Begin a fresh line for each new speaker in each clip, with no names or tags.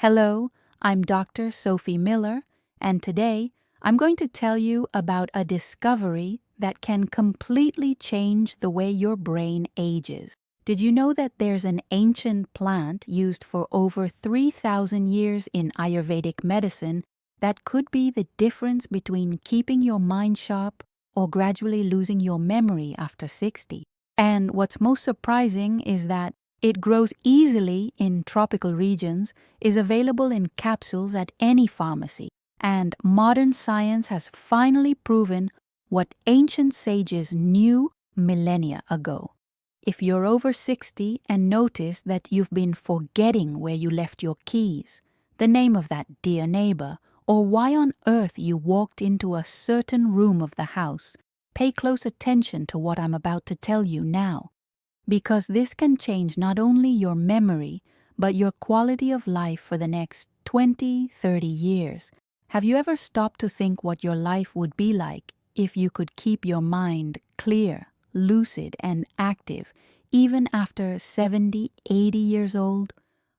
Hello, I'm Dr. Sophie Miller, and today I'm going to tell you about a discovery that can completely change the way your brain ages. Did you know that there's an ancient plant used for over 3,000 years in Ayurvedic medicine that could be the difference between keeping your mind sharp or gradually losing your memory after 60? And what's most surprising is that it grows easily in tropical regions, is available in capsules at any pharmacy, and modern science has finally proven what ancient sages knew millennia ago. If you're over 60 and notice that you've been forgetting where you left your keys, the name of that dear neighbor, or why on earth you walked into a certain room of the house, pay close attention to what I'm about to tell you now, because this can change not only your memory, but your quality of life for the next 20, 30 years. Have you ever stopped to think what your life would be like if you could keep your mind clear, lucid, and active, even after 70, 80 years old?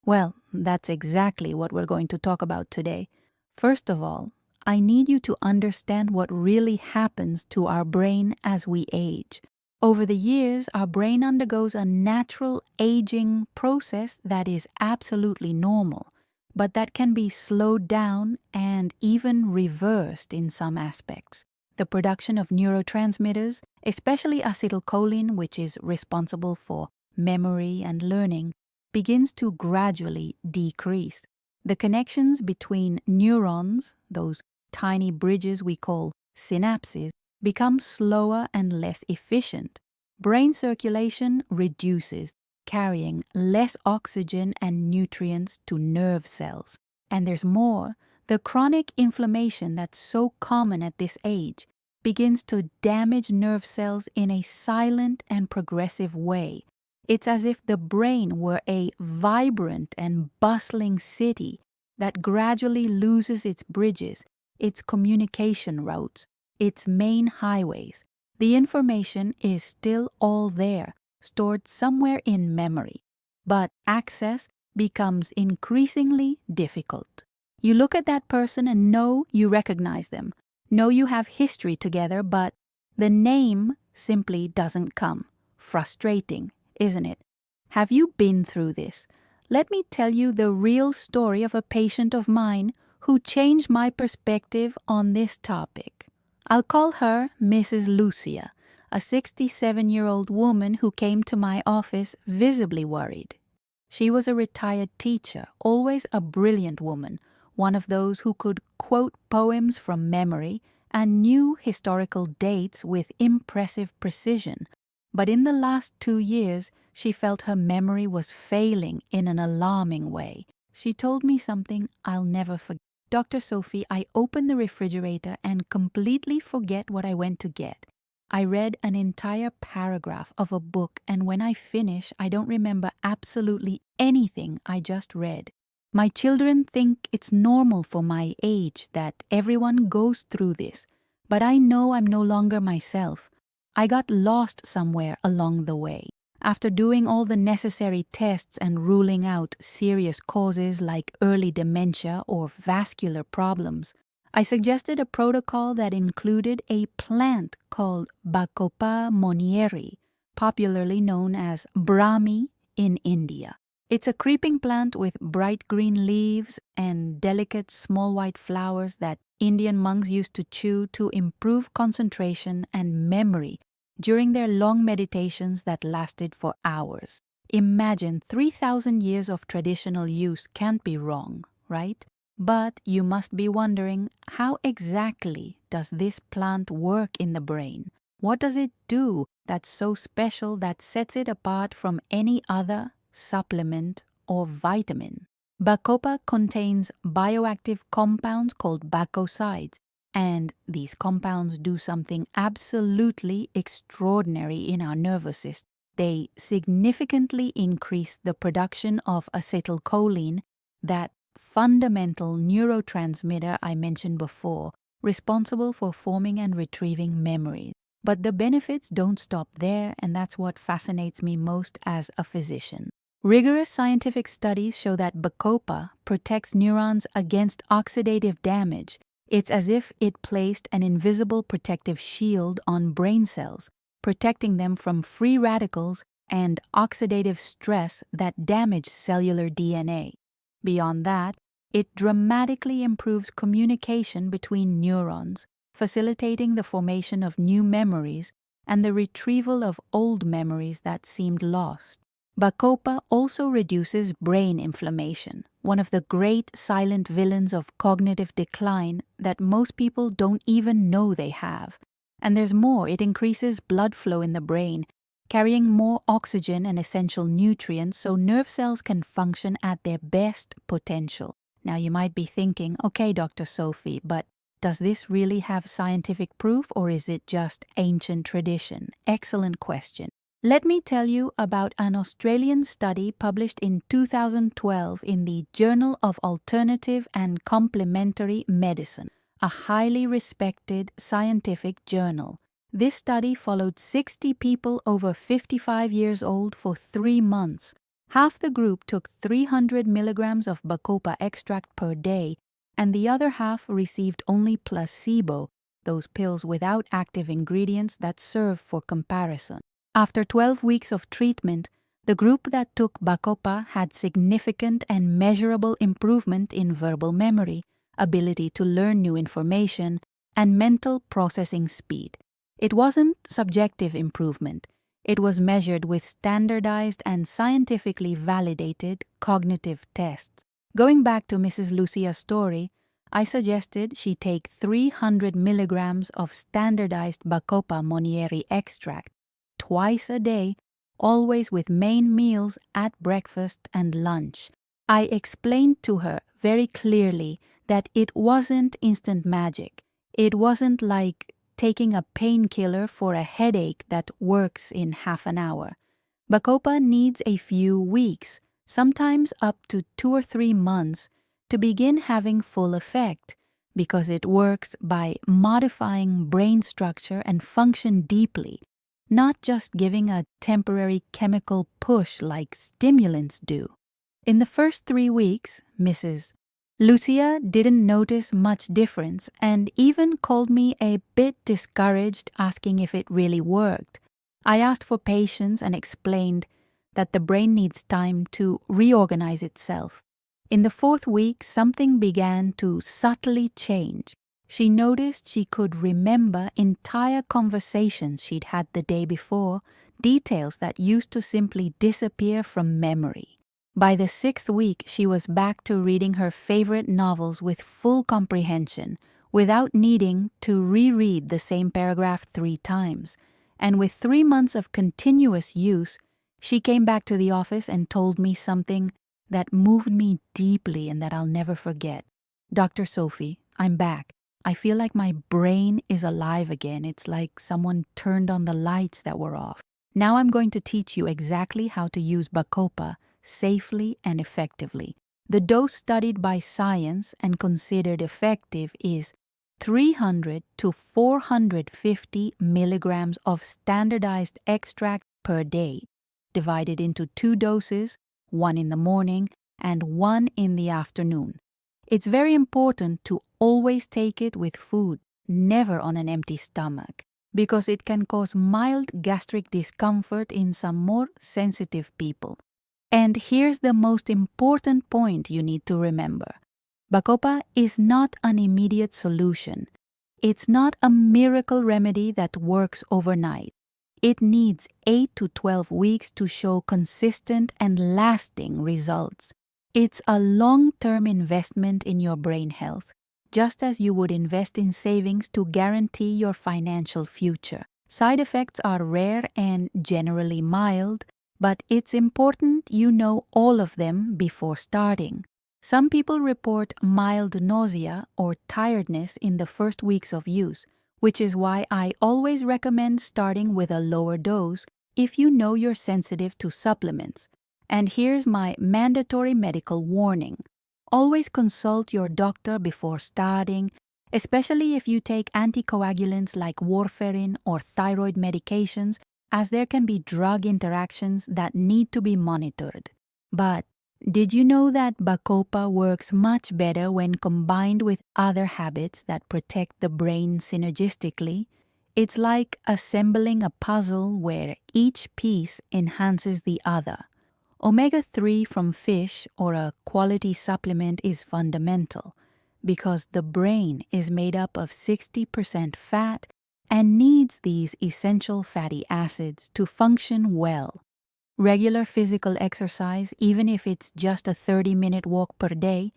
Well, that's exactly what we're going to talk about today. First of all, I need you to understand what really happens to our brain as we age. Over the years, our brain undergoes a natural aging process that is absolutely normal, but that can be slowed down and even reversed in some aspects. The production of neurotransmitters, especially acetylcholine, which is responsible for memory and learning, begins to gradually decrease. The connections between neurons, those tiny bridges we call synapses, become slower and less efficient. Brain circulation reduces, carrying less oxygen and nutrients to nerve cells. And there's more. The chronic inflammation that's so common at this age begins to damage nerve cells in a silent and progressive way. It's as if the brain were a vibrant and bustling city that gradually loses its bridges, its communication routes, its main highways. The information is still all there, stored somewhere in memory, but access becomes increasingly difficult. You look at that person and know you recognize them, know you have history together, but the name simply doesn't come. Frustrating, isn't it? Have you been through this? Let me tell you the real story of a patient of mine who changed my perspective on this topic. I'll call her Mrs. Lucia, a 67-year-old woman who came to my office visibly worried. She was a retired teacher, always a brilliant woman, one of those who could quote poems from memory and knew historical dates with impressive precision. But in the last 2 years, she felt her memory was failing in an alarming way. She told me something I'll never forget. Dr. Sophie, I open the refrigerator and completely forget what I went to get. I read an entire paragraph of a book, and when I finish, I don't remember absolutely anything I just read. My children think it's normal for my age, that everyone goes through this, but I know I'm no longer myself. I got lost somewhere along the way. After doing all the necessary tests and ruling out serious causes like early dementia or vascular problems, I suggested a protocol that included a plant called Bacopa monnieri, popularly known as Brahmi in India. It's a creeping plant with bright green leaves and delicate small white flowers that Indian monks used to chew to improve concentration and memory during their long meditations that lasted for hours. Imagine 3,000 years of traditional use can't be wrong, right? But you must be wondering, how exactly does this plant work in the brain? What does it do that's so special that sets it apart from any other supplement or vitamin? Bacopa contains bioactive compounds called bacosides, and these compounds do something absolutely extraordinary in our nervous system. They significantly increase the production of acetylcholine, that fundamental neurotransmitter I mentioned before, responsible for forming and retrieving memories. But the benefits don't stop there, and that's what fascinates me most as a physician. Rigorous scientific studies show that Bacopa protects neurons against oxidative damage. It's as if it placed an invisible protective shield on brain cells, protecting them from free radicals and oxidative stress that damage cellular DNA. Beyond that, it dramatically improves communication between neurons, facilitating the formation of new memories and the retrieval of old memories that seemed lost. Bacopa also reduces brain inflammation, one of the great silent villains of cognitive decline that most people don't even know they have. And there's more, it increases blood flow in the brain, carrying more oxygen and essential nutrients so nerve cells can function at their best potential. Now you might be thinking, okay, Dr. Sophie, but does this really have scientific proof or is it just ancient tradition? Excellent question. Let me tell you about an Australian study published in 2012 in the Journal of Alternative and Complementary Medicine, a highly respected scientific journal. This study followed 60 people over 55 years old for 3 months. Half the group took 300 milligrams of Bacopa extract per day, and the other half received only placebo, those pills without active ingredients that serve for comparison. After 12 weeks of treatment, the group that took Bacopa had significant and measurable improvement in verbal memory, ability to learn new information, and mental processing speed. It wasn't subjective improvement. It was measured with standardized and scientifically validated cognitive tests. Going back to Mrs. Lucia's story, I suggested she take 300 milligrams of standardized Bacopa monnieri extract twice a day, always with main meals at breakfast and lunch. I explained to her very clearly that it wasn't instant magic. It wasn't like taking a painkiller for a headache that works in half an hour. Bacopa needs a few weeks, sometimes up to 2 or 3 months, to begin having full effect, because it works by modifying brain structure and function deeply, not just giving a temporary chemical push like stimulants do. In the first 3 weeks, Mrs. Lucia didn't notice much difference and even called me a bit discouraged, asking if it really worked. I asked for patience and explained that the brain needs time to reorganize itself. In the 4th week, something began to subtly change. She noticed she could remember entire conversations she'd had the day before, details that used to simply disappear from memory. By the 6th week, she was back to reading her favorite novels with full comprehension, without needing to reread the same paragraph 3 times. And with 3 months of continuous use, she came back to the office and told me something that moved me deeply and that I'll never forget. Dr. Sophie, I'm back. I feel like my brain is alive again. It's like someone turned on the lights that were off. Now I'm going to teach you exactly how to use Bacopa safely and effectively. The dose studied by science and considered effective is 300 to 450 milligrams of standardized extract per day, divided into 2 doses, 1 in the morning and 1 in the afternoon. It's very important to always take it with food, never on an empty stomach, because it can cause mild gastric discomfort in some more sensitive people. And here's the most important point you need to remember. Bacopa is not an immediate solution. It's not a miracle remedy that works overnight. It needs 8 to 12 weeks to show consistent and lasting results. It's a long-term investment in your brain health, just as you would invest in savings to guarantee your financial future. Side effects are rare and generally mild, but it's important you know all of them before starting. Some people report mild nausea or tiredness in the first weeks of use, which is why I always recommend starting with a lower dose if you know you're sensitive to supplements. And here's my mandatory medical warning. Always consult your doctor before starting, especially if you take anticoagulants like warfarin or thyroid medications, as there can be drug interactions that need to be monitored. But did you know that Bacopa works much better when combined with other habits that protect the brain synergistically? It's like assembling a puzzle where each piece enhances the other. Omega-3 from fish or a quality supplement is fundamental because the brain is made up of 60% fat and needs these essential fatty acids to function well. Regular physical exercise, even if it's just a 30-minute walk per day,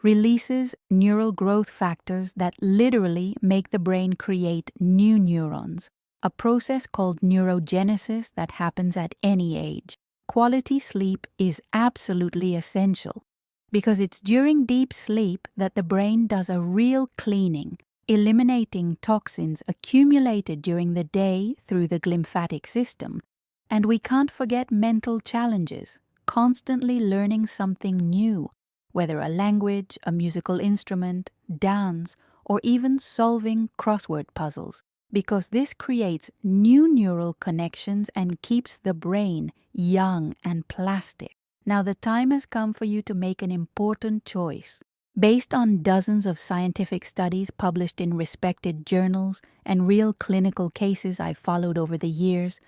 releases neural growth factors that literally make the brain create new neurons, a process called neurogenesis that happens at any age. Quality sleep is absolutely essential because it's during deep sleep that the brain does a real cleaning, eliminating toxins accumulated during the day through the glymphatic system. And we can't forget mental challenges, constantly learning something new, whether a language, a musical instrument, dance, or even solving crossword puzzles, because this creates new neural connections and keeps the brain young and plastic. Now the time has come for you to make an important choice. Based on dozens of scientific studies published in respected journals and real clinical cases I've followed over the years,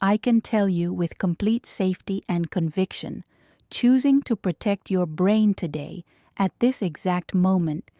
I can tell you with complete safety and conviction, choosing to protect your brain today, at this exact moment,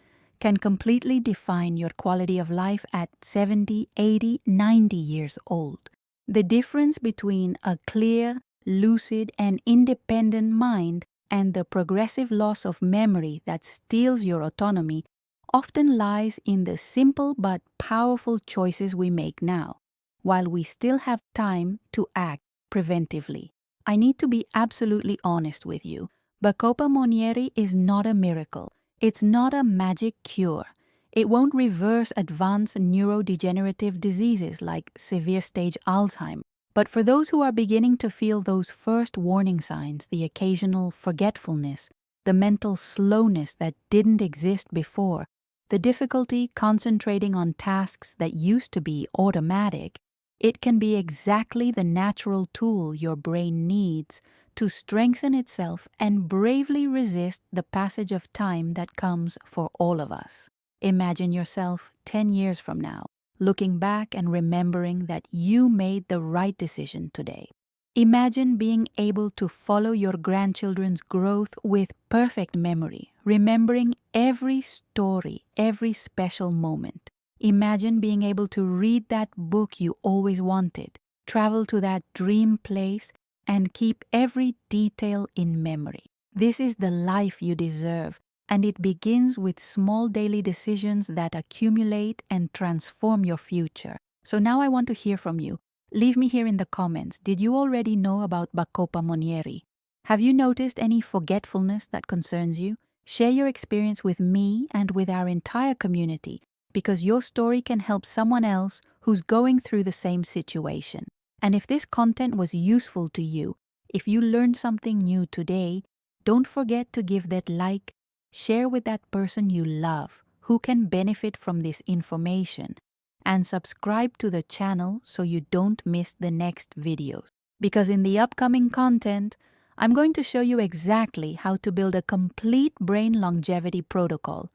can completely define your quality of life at 70, 80, 90 years old. The difference between a clear, lucid, and independent mind and the progressive loss of memory that steals your autonomy often lies in the simple but powerful choices we make now, while we still have time to act preventively. I need to be absolutely honest with you. Bacopa monnieri is not a miracle. It's not a magic cure. It won't reverse advanced neurodegenerative diseases like severe stage Alzheimer's. But for those who are beginning to feel those first warning signs, the occasional forgetfulness, the mental slowness that didn't exist before, the difficulty concentrating on tasks that used to be automatic, it can be exactly the natural tool your brain needs to strengthen itself and bravely resist the passage of time that comes for all of us. Imagine yourself 10 years from now, looking back and remembering that you made the right decision today. Imagine being able to follow your grandchildren's growth with perfect memory, remembering every story, every special moment. Imagine being able to read that book you always wanted, travel to that dream place, and keep every detail in memory. This is the life you deserve, and it begins with small daily decisions that accumulate and transform your future. So now I want to hear from you. Leave me here in the comments. Did you already know about Bacopa monnieri? Have you noticed any forgetfulness that concerns you? Share your experience with me and with our entire community, because your story can help someone else who's going through the same situation. And if this content was useful to you, if you learned something new today, don't forget to give that like, share with that person you love who can benefit from this information, and subscribe to the channel so you don't miss the next videos. Because in the upcoming content, I'm going to show you exactly how to build a complete brain longevity protocol,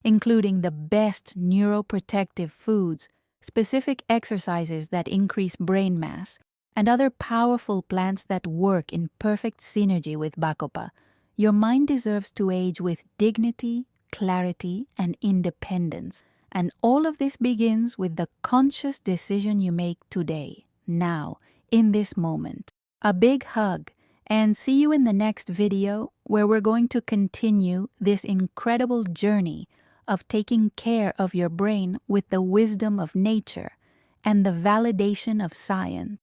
including the best neuroprotective foods, specific exercises that increase brain mass, and other powerful plants that work in perfect synergy with Bacopa. Your mind deserves to age with dignity, clarity, and independence. And all of this begins with the conscious decision you make today, now, in this moment. A big hug, and see you in the next video where we're going to continue this incredible journey of taking care of your brain with the wisdom of nature and the validation of science.